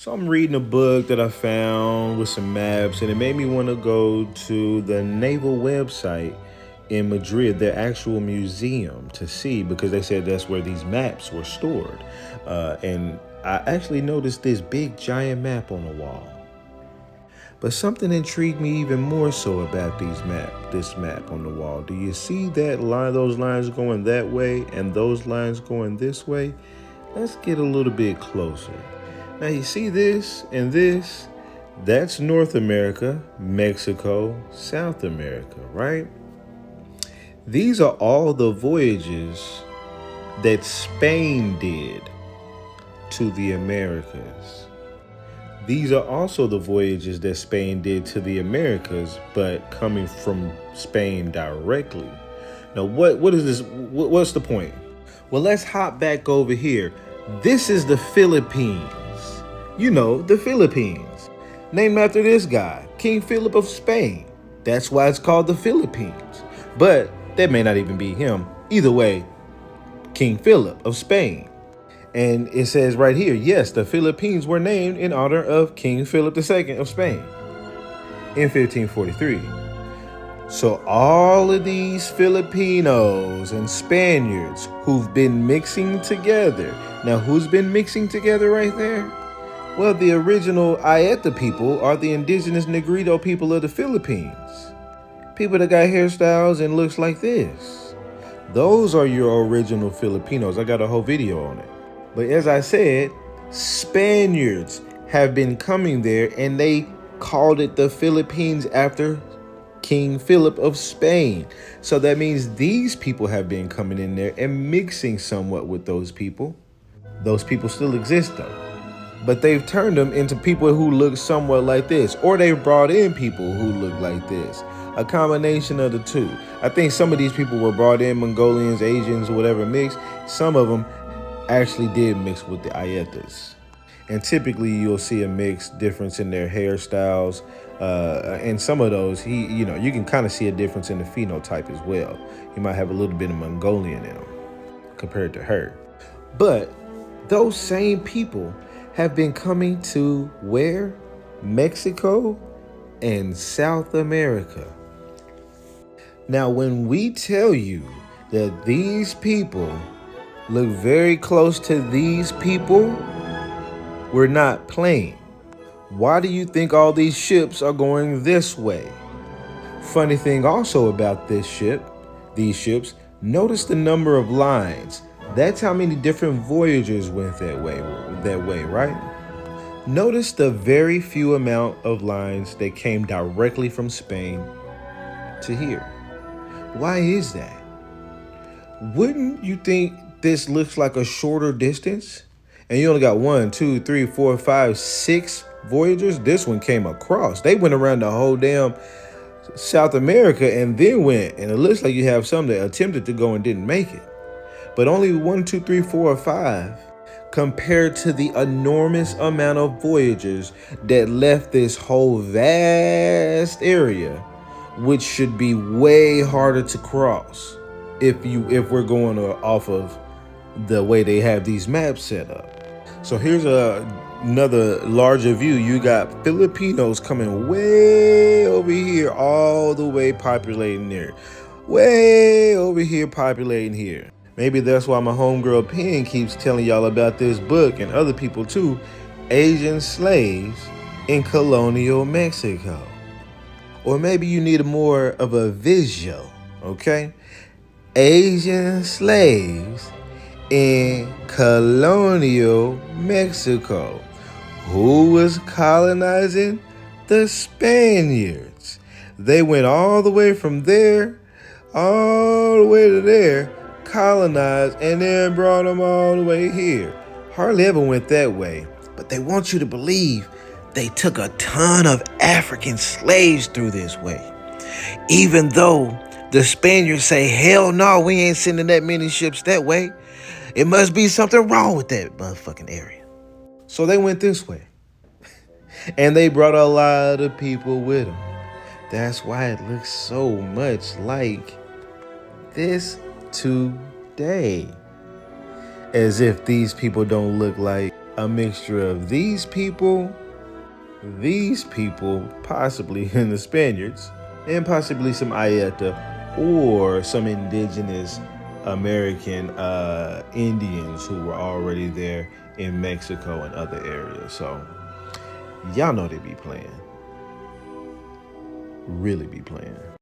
So I'm reading a book that I found with some maps, and it made me want to go to the naval website in Madrid, their actual museum, to see because they said that's where these maps were stored. And I actually noticed this big giant map on the wall. But something intrigued me even more so about this map on the wall. Do you see that line, those lines going that way and those lines going this way? Let's get a little bit closer. Now you see this and this, that's North America, Mexico, South America, right? These are all the voyages that Spain did to the Americas. These are also the voyages that Spain did to the Americas, but coming from Spain directly. Now, what is this? What's the point? Well, let's hop back over here. This is the Philippines. You know, the Philippines. Named after this guy, King Philip of Spain. That's why it's called the Philippines. But that may not even be him. Either way, King Philip of Spain. And it says right here, yes, the Philippines were named in honor of King Philip II of Spain in 1543. So all of these Filipinos and Spaniards who've been mixing together. Now, who's been mixing together right there? Well, the original Ayeta people are the indigenous Negrito people of the Philippines. People that got hairstyles and looks like this. Those are your original Filipinos. I got a whole video on it. But as I said, Spaniards have been coming there and they called it the Philippines after King Philip of Spain. So that means these people have been coming in there and mixing somewhat with those people. Those people still exist though. But they've turned them into people who look somewhat like this, or they've brought in people who look like this. A combination of the two. I think some of these people were brought in, Mongolians, Asians, whatever mix. Some of them actually did mix with the Ayetas. And typically you'll see a mixed difference in their hairstyles. And some of those, you can kind of see a difference in the phenotype as well. He might have a little bit of Mongolian in him compared to her. But those same people have been coming to where? Mexico and South America. Now, when we tell you that these people look very close to these people, we're not playing. Why do you think all these ships are going this way? Funny thing also about these ships, notice the number of lines. That's how many different voyagers went that way, right? Notice the very few amount of lines that came directly from Spain to here. Why is that? Wouldn't you think this looks like a shorter distance? And you only got 1, 2, 3, 4, 5, 6 voyagers. This one came across. They went around the whole damn South America and then went. And it looks like you have some that attempted to go and didn't make it. But only 1, 2, 3, 4, or 5 compared to the enormous amount of voyagers that left this whole vast area, which should be way harder to cross if we're going off of the way they have these maps set up. So here's another larger view. You got Filipinos coming way over here, all the way populating there, way over here populating here. Maybe that's why my homegirl Penn keeps telling y'all about this book, and other people too, Asian slaves in colonial Mexico. Or maybe you need more of a visual, okay? Asian slaves in colonial Mexico. Who was colonizing? The Spaniards. They went all the way from there, all the way to there, colonized, and then brought them all the way here. Hardly ever went that way, but they want you to believe they took a ton of African slaves through this way. Even though the Spaniards say, hell no, we ain't sending that many ships that way. It must be something wrong with that motherfucking area. So they went this way. And they brought a lot of people with them. That's why it looks so much like this today. As if these people don't look like a mixture of these people, possibly and the Spaniards, and possibly some Ayeta or some indigenous American Indians who were already there in Mexico and other areas. So y'all know they be playing, really be playing.